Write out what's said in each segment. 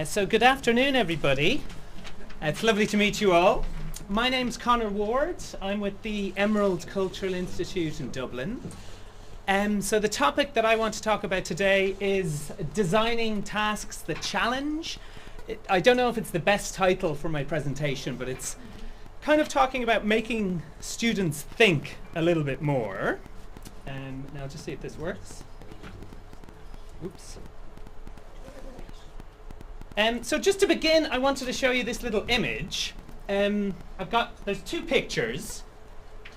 So good afternoon, everybody. It's lovely to meet you all. My name's Conor Ward. I'm with the Emerald Cultural Institute in Dublin. So the topic that I want to talk about today is designing tasks that challenge. I don't know if it's the best title for my presentation, but it's kind of talking about making students think a little bit more. Now just see if this works. Oops. So just to begin, I wanted to show you this little image. There's two pictures,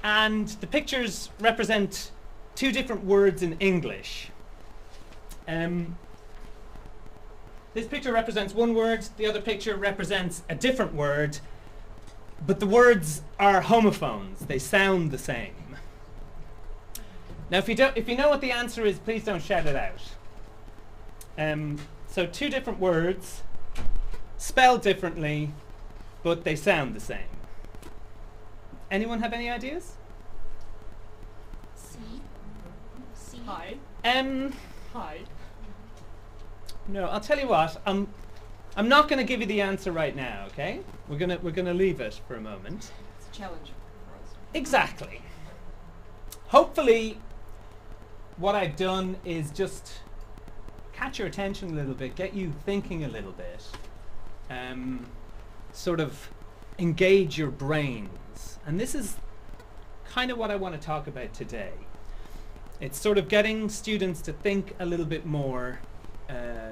and the pictures represent two different words in English. This picture represents one word, the other picture represents a different word, but the words are homophones. They sound the same. Now, if you know what the answer is, please don't shout it out. So two different words, spelled differently, but they sound the same. Anyone have any ideas? C. Hide. Hide. No, I'll tell you what. I'm not going to give you the answer right now. Okay? We're gonna leave it for a moment. It's a challenge for us. Exactly. Hopefully, what I've done is just catch your attention a little bit, get you thinking a little bit, sort of engage your brains. And this is kind of what I want to talk about today. It's sort of getting students to think a little bit more,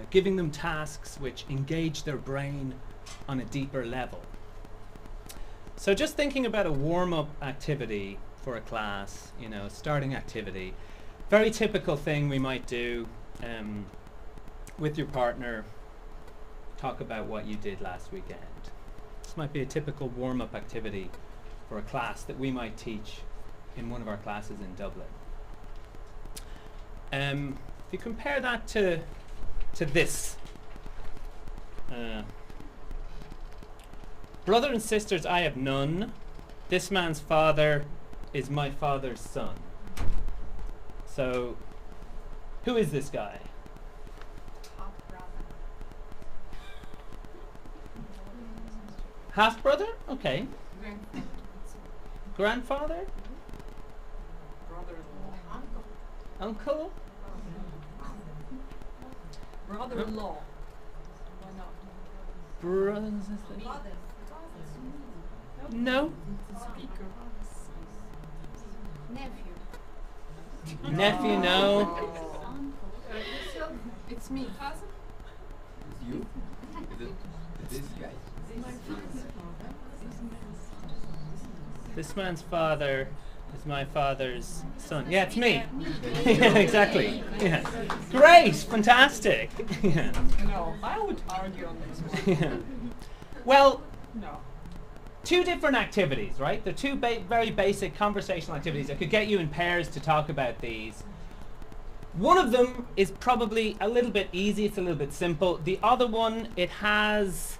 giving them tasks which engage their brain on a deeper level. So just thinking about a warm-up activity for a class, starting activity. Very typical thing we might do with your partner, talk about what you did last weekend. This might be a typical warm-up activity for a class that we might teach in one of our classes in Dublin. If you compare that to this, brother and sisters I have none, this man's father is my father's son. So, who is this guy? Half brother? Okay. Grandfather? Brother-in-law. Uncle? Brother-in-law. Why not? Brothers and sisters? No. Speaker. Nephew, no. It's me. Cousin? You? This guy? This man's father is my father's son. Yeah, it's me. Yeah, exactly. Yeah. Great, fantastic. Yeah. No, I would argue on this one. Yeah. Well, No. two different activities, right? They're two very basic conversational activities. I could get you in pairs to talk about these. One of them is probably a little bit easy, it's a little bit simple. The other one, it has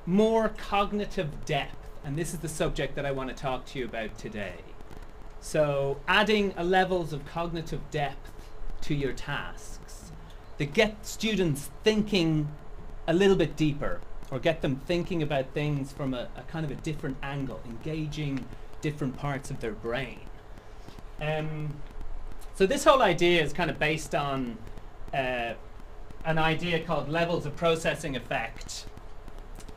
more cognitive depth, and this is the subject that I want to talk to you about today. So adding levels of cognitive depth to your tasks that get students thinking a little bit deeper, or get them thinking about things from a kind of a different angle, engaging different parts of their brain. So this whole idea is kind of based on an idea called levels of processing effect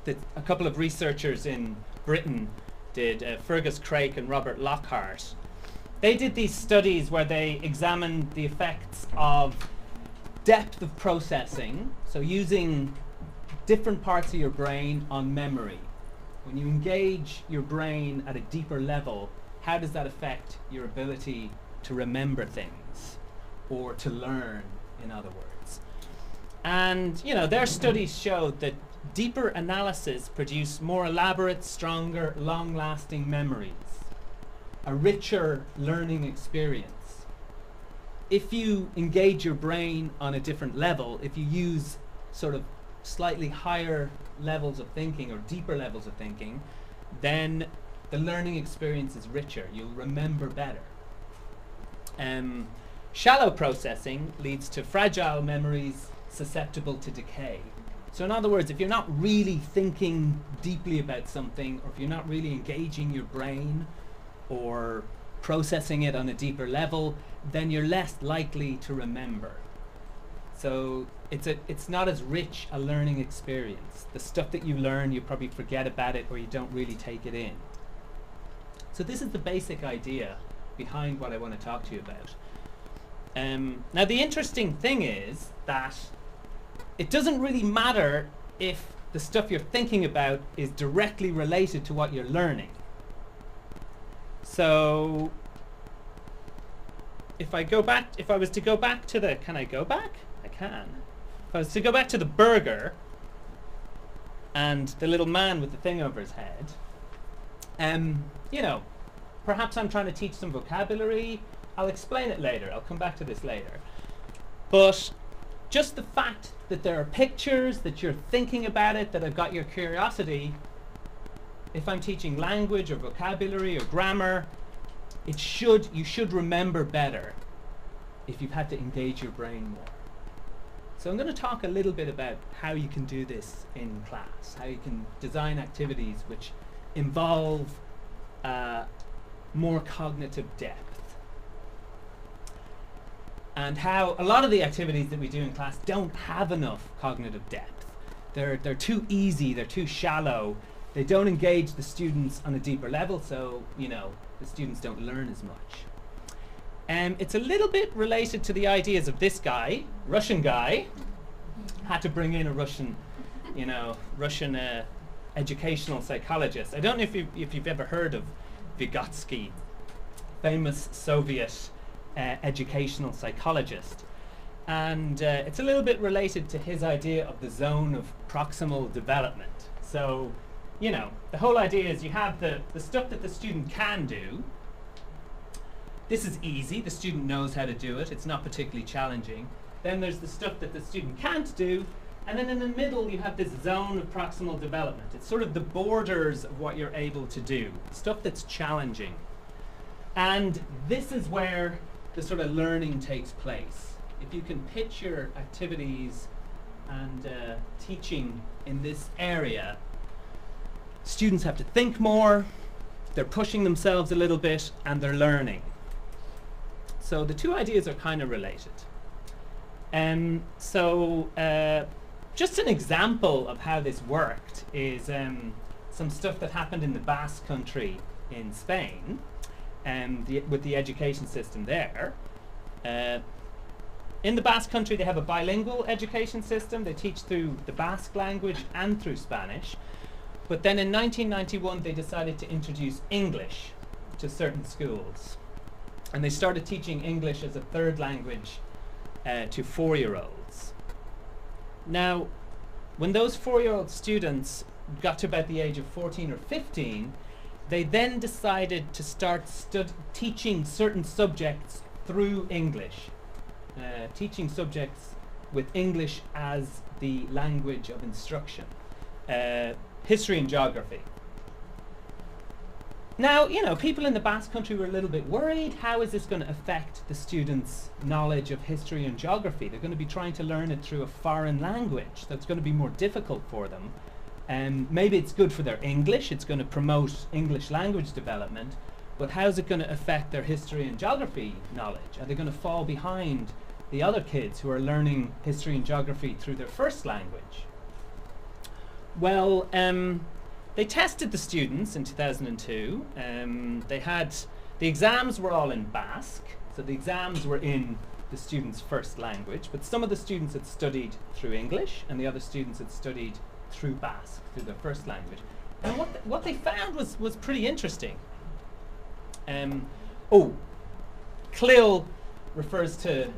that a couple of researchers in Britain did, Fergus Craik and Robert Lockhart. They did these studies where they examined the effects of depth of processing, so using different parts of your brain on memory. When you engage your brain at a deeper level, how does that affect your ability to remember things or to learn, in other words? And their studies showed that deeper analysis produced more elaborate, stronger, long-lasting memories, a richer learning experience. If you engage your brain on a different level, if you use sort of slightly higher levels of thinking or deeper levels of thinking, then the learning experience is richer. You'll remember better. Shallow processing leads to fragile memories susceptible to decay. So in other words, if you're not really thinking deeply about something, or if you're not really engaging your brain or processing it on a deeper level, then you're less likely to remember. So it's not as rich a learning experience. The stuff that you learn, you probably forget about it, or you don't really take it in. So this is the basic idea behind what I want to talk to you about. Now the interesting thing is that it doesn't really matter if the stuff you're thinking about is directly related to what you're learning. So if I was to go back to the, can I go back? I can. If I was to go back to the burger and the little man with the thing over his head, you know, perhaps I'm trying to teach some vocabulary. I'll explain it later. I'll come back to this later. But just the fact that there are pictures, that you're thinking about it, that I've got your curiosity, if I'm teaching language or vocabulary or grammar, you should remember better if you've had to engage your brain more. So I'm going to talk a little bit about how you can do this in class, how you can design activities which involve more cognitive depth. And how a lot of the activities that we do in class don't have enough cognitive depth. They're too easy, they're too shallow, they don't engage the students on a deeper level, so you know the students don't learn as much. It's a little bit related to the ideas of this guy, Russian guy. Had to bring in a Russian educational psychologist. I don't know if you've ever heard of Vygotsky, famous Soviet educational psychologist. And it's a little bit related to his idea of the zone of proximal development. So, you know, the whole idea is you have the stuff that the student can do. This is easy, the student knows how to do it, it's not particularly challenging. Then there's the stuff that the student can't do, and then in the middle you have this zone of proximal development. It's sort of the borders of what you're able to do, stuff that's challenging. And this is where the sort of learning takes place. If you can picture activities and teaching in this area, students have to think more, they're pushing themselves a little bit, and they're learning. So the two ideas are kind of related. Just an example of how this worked is some stuff that happened in the Basque Country in Spain, with the education system there. In the Basque Country they have a bilingual education system. They teach through the Basque language and through Spanish. But then in 1991 they decided to introduce English to certain schools. And they started teaching English as a third language to 4-year-olds. Now, when those 4-year-old students got to about the age of 14 or 15, they then decided to start teaching certain subjects through English, teaching subjects with English as the language of instruction, history and geography. Now, you know, people in the Basque Country were a little bit worried. How is this going to affect the students' knowledge of history and geography? They're going to be trying to learn it through a foreign language. That's going to be more difficult for them. Maybe it's good for their English. It's going to promote English language development. But how's it going to affect their history and geography knowledge? Are they going to fall behind the other kids who are learning history and geography through their first language? Well, they tested the students in 2002. The exams were all in Basque, so the exams were in the students' first language, but some of the students had studied through English and the other students had studied through Basque, through their first language. And what they found was pretty interesting. CLIL refers to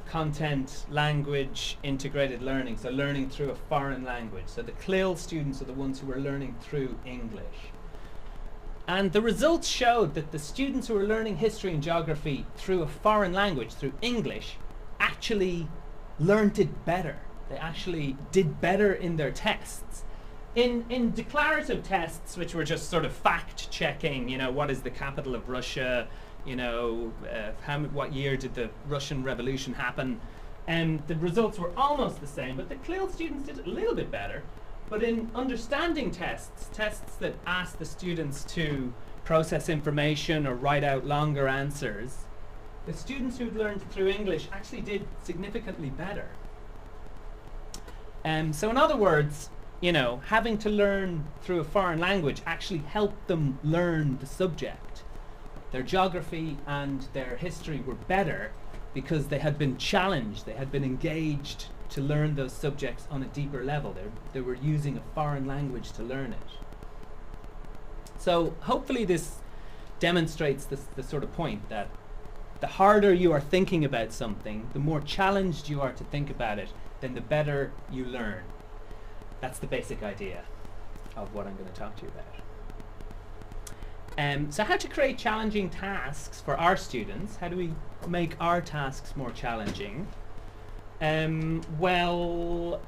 content, language, integrated learning, so learning through a foreign language. So the CLIL students are the ones who were learning through English. And the results showed that the students who were learning history and geography through a foreign language, through English, actually learned it better. They actually did better in their tests. In declarative tests, which were just sort of fact-checking, you know, what is the capital of Russia, you know, what year did the Russian Revolution happen? The results were almost the same, but the CLIL students did a little bit better. But in understanding tests, tests that ask the students to process information or write out longer answers, the students who'd learned through English actually did significantly better. So in other words, you know, having to learn through a foreign language actually helped them learn the subject. Their geography and their history were better because they had been challenged, they had been engaged to learn those subjects on a deeper level. They were using a foreign language to learn it. So hopefully this demonstrates the sort of point that the harder you are thinking about something, the more challenged you are to think about it, then the better you learn. That's the basic idea of what I'm going to talk to you about. So how to create challenging tasks for our students? How do we make our tasks more challenging? I don't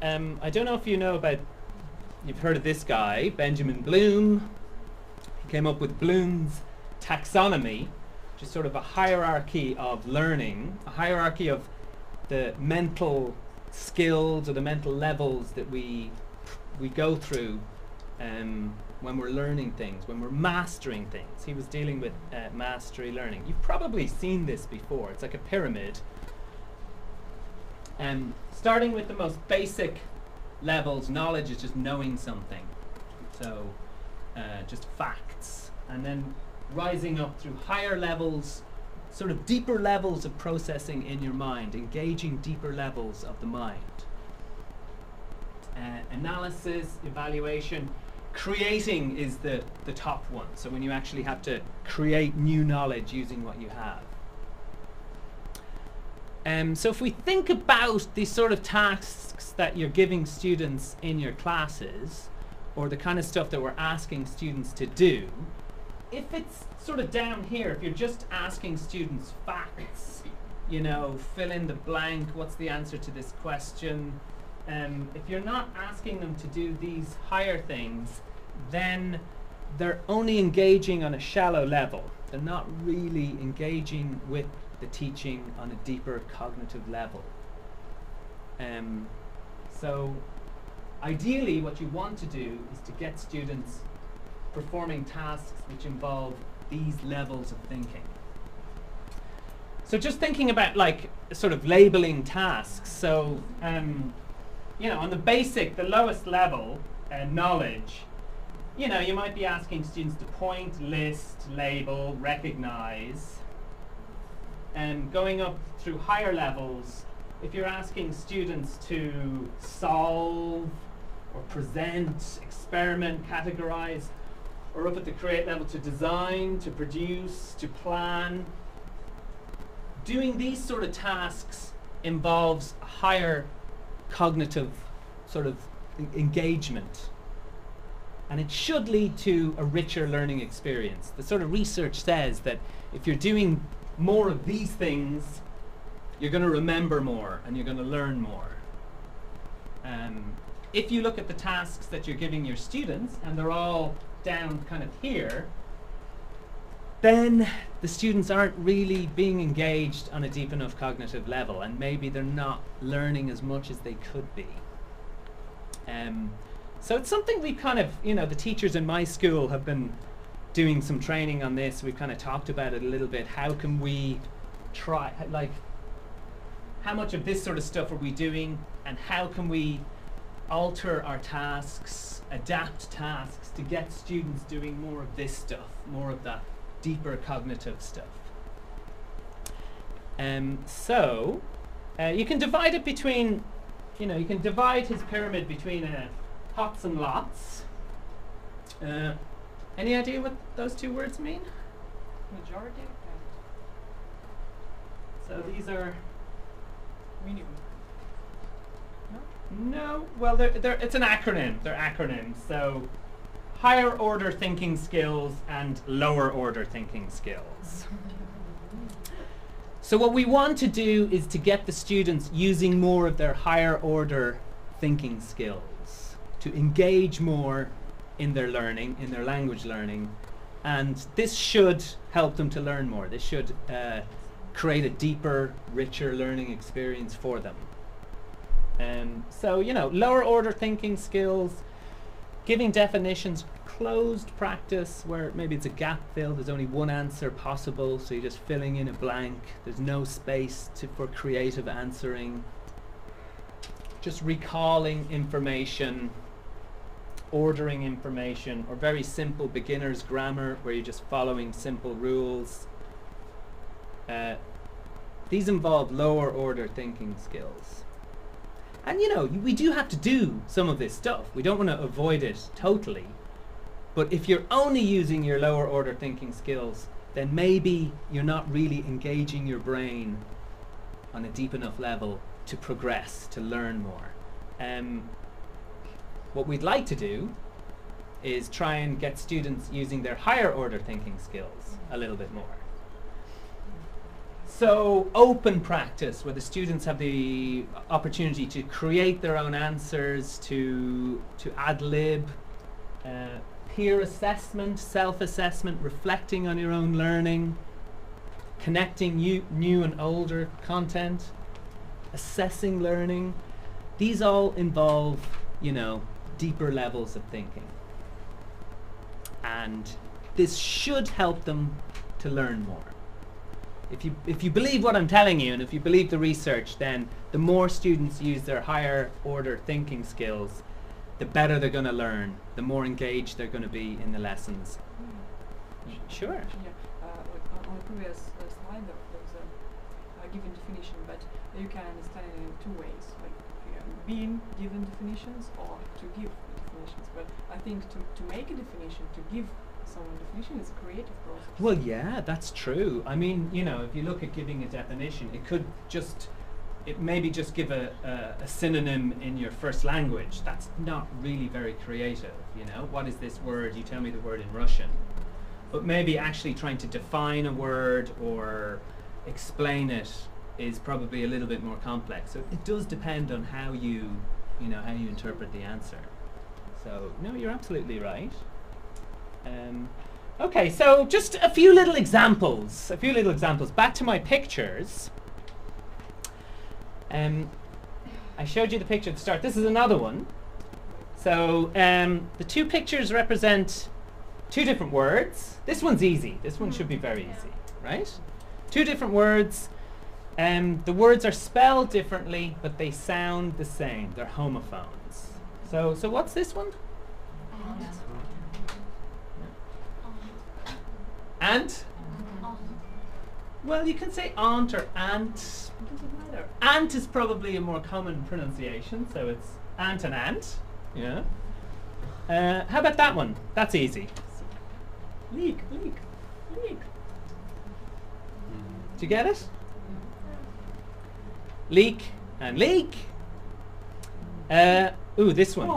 know if you know about, you've heard of this guy, Benjamin Bloom. He came up with Bloom's Taxonomy, which is sort of a hierarchy of learning, a hierarchy of the mental skills or the mental levels that we go through when we're learning things, when we're mastering things. He was dealing with mastery learning. You've probably seen this before. It's like a pyramid. Starting with the most basic levels, knowledge is just knowing something. So just facts. And then rising up through higher levels, sort of deeper levels of processing in your mind, engaging deeper levels of the mind. Analysis, evaluation, creating is the top one. So when you actually have to create new knowledge using what you have. So if we think about these sort of tasks that you're giving students in your classes, or the kind of stuff that we're asking students to do, if it's sort of down here, if you're just asking students facts, you know, fill in the blank, what's the answer to this question, if you're not asking them to do these higher things, then they're only engaging on a shallow level. They're not really engaging with the teaching on a deeper cognitive level. So ideally what you want to do is to get students performing tasks which involve these levels of thinking. So just thinking about like sort of labeling tasks. So you know, on the basic, the lowest level knowledge, you know, you might be asking students to point, list, label, recognize. And going up through higher levels, if you're asking students to solve or present, experiment, categorize, or up at the create level to design, to produce, to plan, doing these sort of tasks involves a higher cognitive sort of engagement. And it should lead to a richer learning experience. The sort of research says that if you're doing more of these things, you're going to remember more and you're going to learn more. If you look at the tasks that you're giving your students and they're all down kind of here, then the students aren't really being engaged on a deep enough cognitive level, and maybe they're not learning as much as they could be. So it's something we kind of, you know, the teachers in my school have been doing some training on this. We've kind of talked about it a little bit. How can we try, like, how much of this sort of stuff are we doing, and how can we alter our tasks, adapt tasks to get students doing more of this stuff, more of that deeper cognitive stuff. So you can divide it between, you know, you can divide his pyramid between hots and lots. Any idea what those two words mean? Majority? So these are Minimum. no. Well, it's an acronym. They're acronyms. So higher order thinking skills and lower order thinking skills. So what we want to do is to get the students using more of their higher order thinking skills, to engage more in their learning, in their language learning, and this should help them to learn more. This should create a deeper, richer learning experience for them. So, you know, lower order thinking skills, giving definitions, closed practice where maybe it's a gap fill, there's only one answer possible, so you're just filling in a blank, there's no space for creative answering. Just recalling information, ordering information, or very simple beginner's grammar where you're just following simple rules. These involve lower order thinking skills. And you know, we do have to do some of this stuff. We don't want to avoid it totally. But if you're only using your lower order thinking skills, then maybe you're not really engaging your brain on a deep enough level to progress, to learn more. What we'd like to do is try and get students using their higher order thinking skills a little bit more. So open practice, where the students have the opportunity to create their own answers, to ad-lib, peer assessment, self-assessment, reflecting on your own learning, connecting new and older content, assessing learning. These all involve, you know, deeper levels of thinking. And this should help them to learn more. If you believe what I'm telling you, and if you believe the research, then the more students use their higher order thinking skills, the better they're going to learn, the more engaged they're going to be in the lessons. Sure. Yeah, on the previous slide there was a given definition, but you can understand it in two ways, like being given definitions or to give definitions. But I think to make a definition, to give someone a definition is a creative process. Well, yeah, that's true. I mean, you know, if you look at giving a definition, it maybe just give a synonym in your first language. That's not really very creative, you know. What is this word? You tell me the word in Russian. But maybe actually trying to define a word or explain it is probably a little bit more complex. So it does depend on how you interpret the answer. So, no, you're absolutely right. Okay, so just a few little examples. Back to my pictures. I showed you the picture at the start. This is another one. So the two pictures represent two different words. This one's easy. This one should be very easy, right? Two different words. The words are spelled differently, but they sound the same. They're homophones. So what's this one? Ant? Well, you can say aunt or ant. It doesn't matter. Ant is probably a more common pronunciation, so it's ant and ant. Yeah. How about that one? That's easy. Leak. Did you get it? Leak and leak. Ooh, this one.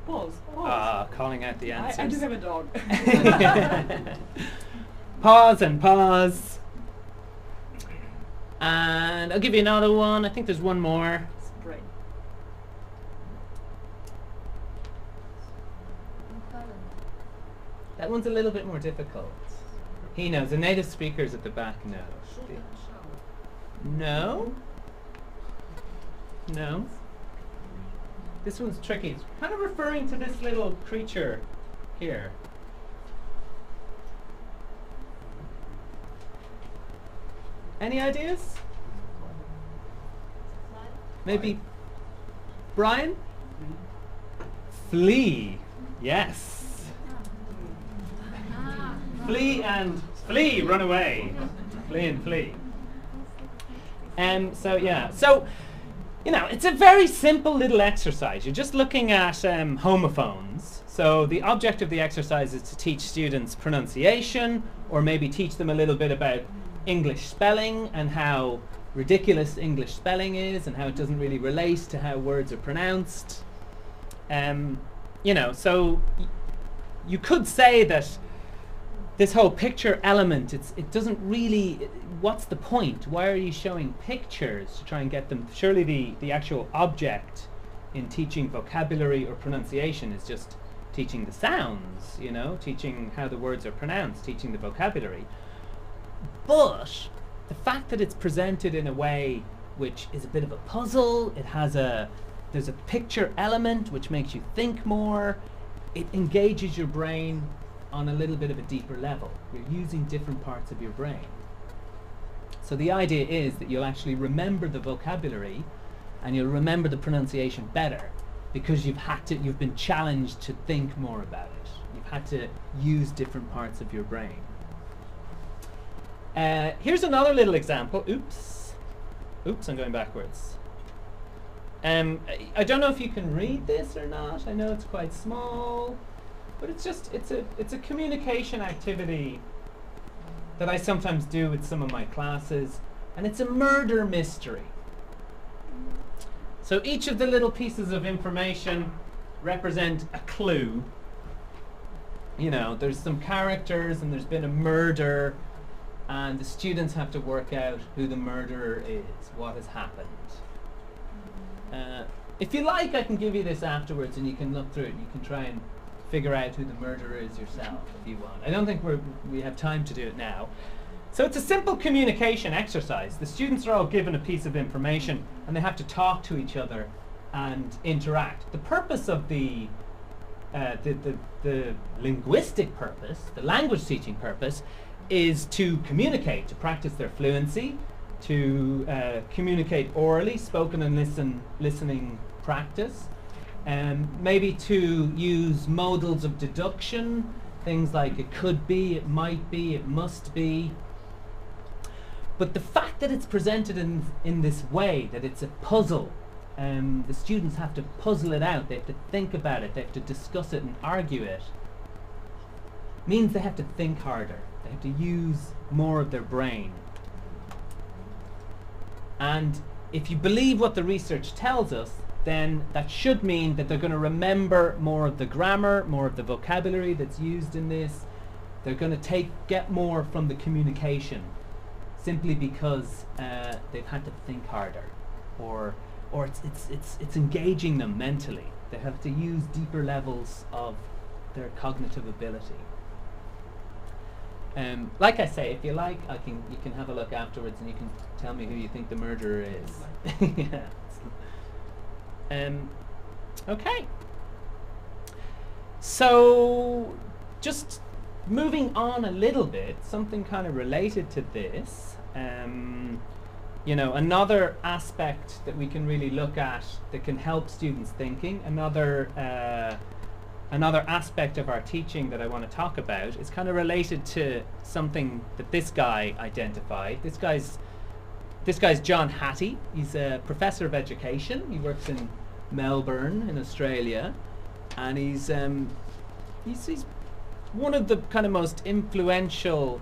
Pause. Ah, calling out the answers. I do have a dog. Pause and pause. And I'll give you another one. I think there's one more. Spray. That one's a little bit more difficult. He knows. The native speakers at the back know. No. This one's tricky. It's kind of referring to this little creature here. Any ideas? Maybe Brian? Flee. Yes. Flee and flee, run away. Flee and flee. So yeah. So, you know, it's a very simple little exercise. You're just looking at homophones. So the object of the exercise is to teach students pronunciation, or maybe teach them a little bit about English spelling and how ridiculous English spelling is and how it doesn't really relate to how words are pronounced. You know, so you could say that this whole picture element, it doesn't really, what's the point? Why are you showing pictures to try and get them? Surely the actual object in teaching vocabulary or pronunciation is just teaching the sounds, you know, teaching how the words are pronounced, teaching the vocabulary. But the fact that it's presented in a way which is a bit of a puzzle, there's a picture element which makes you think more, it engages your brain on a little bit of a deeper level. You're using different parts of your brain. So the idea is that you'll actually remember the vocabulary and you'll remember the pronunciation better because you've been challenged to think more about it. You've had to use different parts of your brain. Here's another little example. Oops, I'm going backwards. I don't know if you can read this or not. I know it's quite small, but it's a communication activity that I sometimes do with some of my classes, and it's a murder mystery. So each of the little pieces of information represent a clue. You know, there's some characters and there's been a murder, and the students have to work out who the murderer is, what has happened. If you like, I can give you this afterwards and you can look through it and you can try and figure out who the murderer is yourself if you want. I don't think we have time to do it now. So it's a simple communication exercise. The students are all given a piece of information and they have to talk to each other and interact. The purpose of the linguistic purpose, the language teaching purpose, is to communicate, to practice their fluency, to communicate orally, spoken and listening practice, maybe to use modals of deduction, things like it could be, it might be, it must be. But the fact that it's presented in this way, that it's a puzzle, the students have to puzzle it out, they have to think about it, they have to discuss it and argue it, means they have to think harder, they have to use more of their brain. And if you believe what the research tells us, then that should mean that they're going to remember more of the grammar, more of the vocabulary that's used in this. They're going to get more from the communication, simply because they've had to think harder, or it's engaging them mentally. They have to use deeper levels of their cognitive ability. Like I say, if you like, you can have a look afterwards and you can tell me who you think the murderer is. Yeah. Okay. So, just moving on a little bit, something kind of related to this. You know, another aspect that we can really look at that can help students thinking, another aspect of our teaching that I want to talk about is kind of related to something that this guy identified. This guy's John Hattie. He's a professor of education. He works in Melbourne in Australia, and he's one of the kind of most influential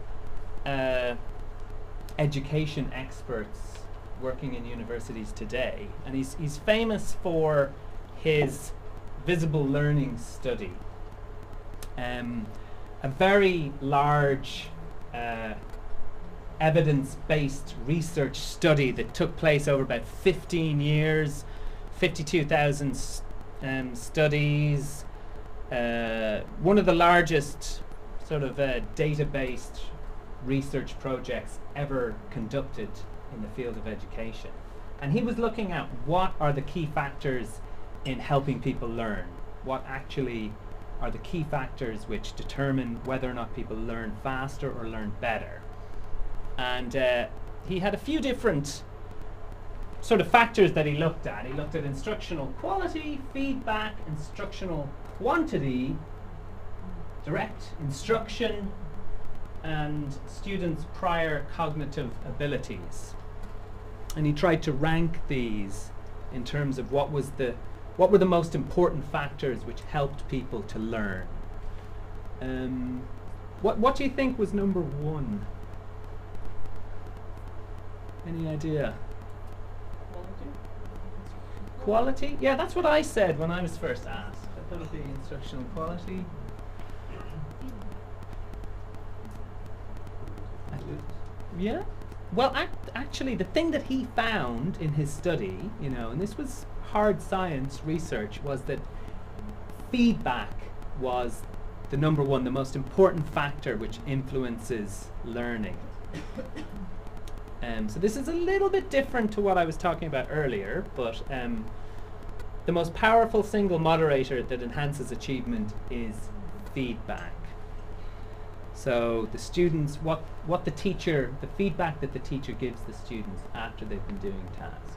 education experts working in universities today, and he's famous for his visible learning study, a very large evidence-based research study that took place over about 15 years, 52,000 studies, one of the largest sort of data-based research projects ever conducted in the field of education. And he was looking at what are the key factors in helping people learn. What actually are the key factors which determine whether or not people learn faster or learn better. And he had a few different sort of factors that he looked at. He looked at instructional quality, feedback, instructional quantity, direct instruction, and students' prior cognitive abilities. And he tried to rank these in terms of what were the most important factors which helped people to learn. What do you think was number one? Any idea? Quality? Yeah, that's what I said when I was first asked. I thought it would be instructional quality. Yeah. Well, actually, the thing that he found in his study, you know, and this was hard science research, was that feedback was the number one, the most important factor which influences learning. So this is a little bit different to what I was talking about earlier, but the most powerful single moderator that enhances achievement is feedback. So the students, what the teacher, the feedback that the teacher gives the students after they've been doing tasks.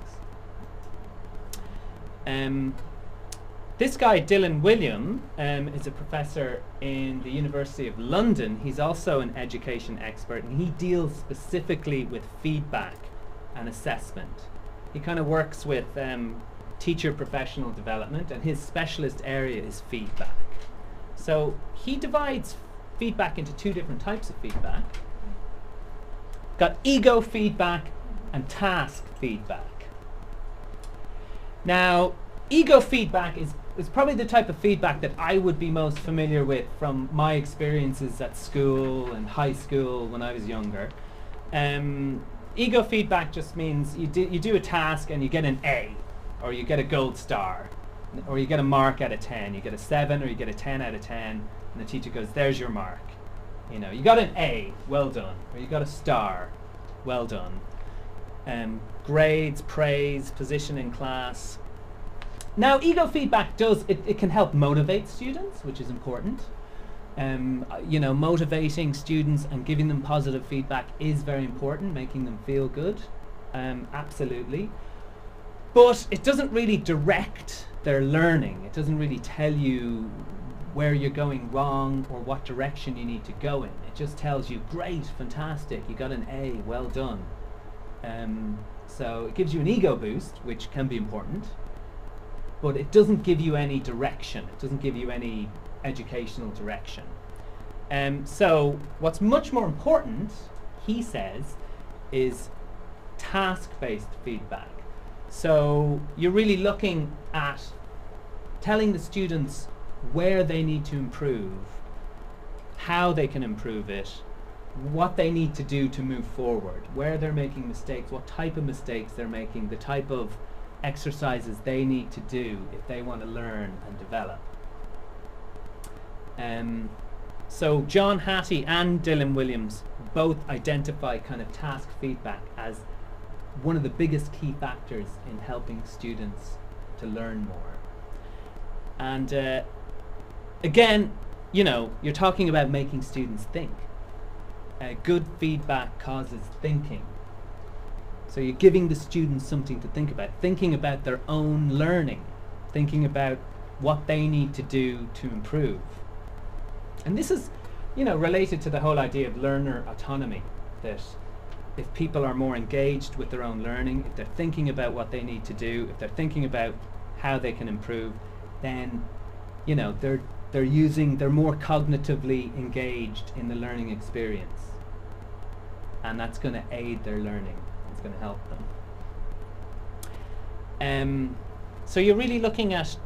This guy, Dylan William, is a professor in the University of London. He's also an education expert, and he deals specifically with feedback and assessment. He kind of works with teacher professional development, and his specialist area is feedback. So he divides feedback into two different types of feedback. Got ego feedback and task feedback. Now, ego feedback is probably the type of feedback that I would be most familiar with from my experiences at school and high school when I was younger. Ego feedback just means you do a task and you get an A, or you get a gold star, or you get a mark out of 10. You get a 7 or you get a 10 out of 10, and the teacher goes, there's your mark. You know, you got an A, well done, or you got a star, well done. Grades, praise, position in class. Now, ego feedback it can help motivate students, which is important. You know, motivating students and giving them positive feedback is very important, making them feel good, absolutely. But it doesn't really direct their learning. It doesn't really tell you where you're going wrong or what direction you need to go in. It just tells you, great, fantastic, you got an A, well done. So it gives you an ego boost, which can be important, but it doesn't give you any direction. It doesn't give you any educational direction. So what's much more important, he says, is task-based feedback. So you're really looking at telling the students where they need to improve, how they can improve it, what they need to do to move forward, where they're making mistakes, what type of mistakes they're making, the type of exercises they need to do if they want to learn and develop. So John Hattie and Dylan Williams both identify kind of task feedback as one of the biggest key factors in helping students to learn more. And again, you know, you're talking about making students think. Good feedback causes thinking. So you're giving the students something to think about, thinking about their own learning, thinking about what they need to do to improve. And this is, you know, related to the whole idea of learner autonomy, that if people are more engaged with their own learning, if they're thinking about what they need to do, if they're thinking about how they can improve, then, you know, they're more cognitively engaged in the learning experience. And that's going to aid their learning. It's going to help them. So you're really looking at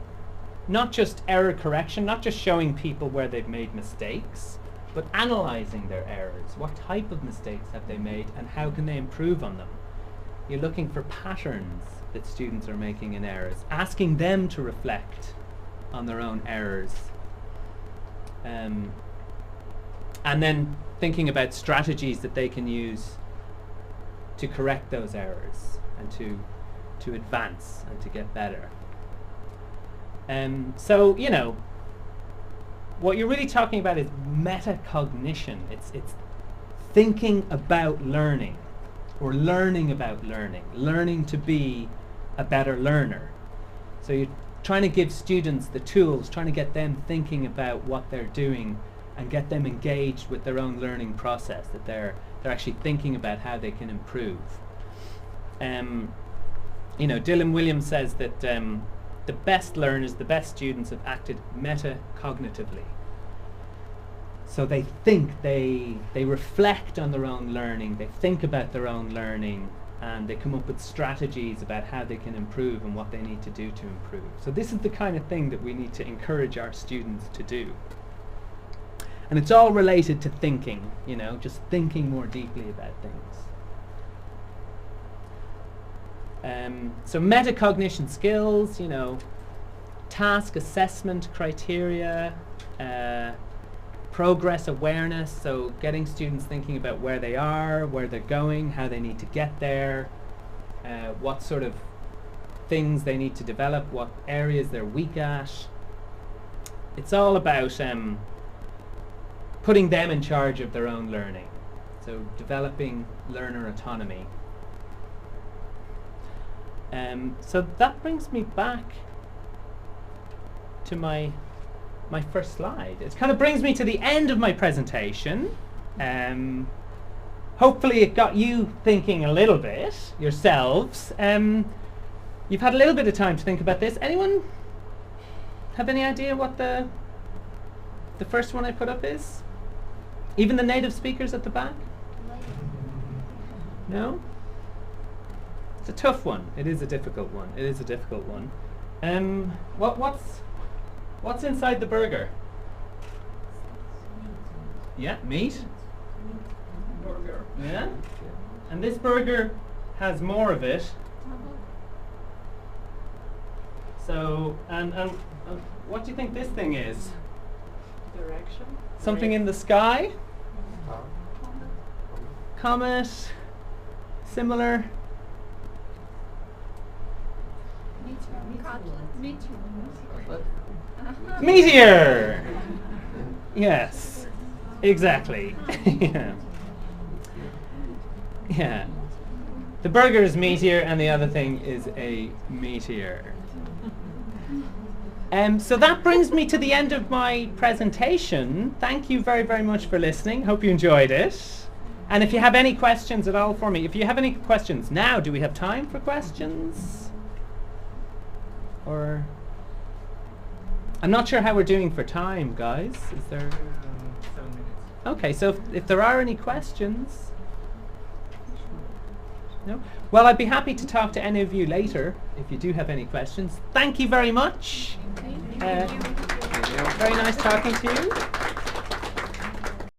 not just error correction, not just showing people where they've made mistakes, but analysing their errors. What type of mistakes have they made and how can they improve on them? You're looking for patterns that students are making in errors, asking them to reflect on their own errors. And then thinking about strategies that they can use to correct those errors and to advance and to get better. So, you know, what you're really talking about is metacognition. It's thinking about learning, or learning about learning to be a better learner. So you're trying to give students the tools, trying to get them thinking about what they're doing and get them engaged with their own learning process, that they're actually thinking about how they can improve. You know, Dylan Williams says that the best learners, the best students have acted metacognitively. So they think, they reflect on their own learning, they think about their own learning, and they come up with strategies about how they can improve and what they need to do to improve. So this is the kind of thing that we need to encourage our students to do. And it's all related to thinking, you know, just thinking more deeply about things. So metacognition skills, you know, task assessment criteria, progress awareness, so getting students thinking about where they are, where they're going, how they need to get there, what sort of things they need to develop, what areas they're weak at. It's all about putting them in charge of their own learning, so developing learner autonomy. So that brings me back to my first slide. It kind of brings me to the end of my presentation. Hopefully it got you thinking a little bit yourselves. You've had a little bit of time to think about this. Anyone have any idea what the first one I put up is? Even the native speakers at the back? No? It's a tough one. It is a difficult one. It is a difficult one. What's inside the burger? Yeah, meat. Burger. Yeah. And this burger has more of it. So, and what do you think this thing is? Direction. Something in the sky? Comet? Similar? Meteor! Yes, exactly. Yeah. Yeah. The burger is meteor and the other thing is a meteor. So that brings me to the end of my presentation. Thank you very, very much for listening. Hope you enjoyed it. And if you have any questions at all for me, if you have any questions now, do we have time for questions? Or I'm not sure how we're doing for time, guys. Is there 7 minutes. Okay, so if there are any questions. No? Well, I'd be happy to talk to any of you later if you do have any questions. Thank you very much. Very nice talking to you.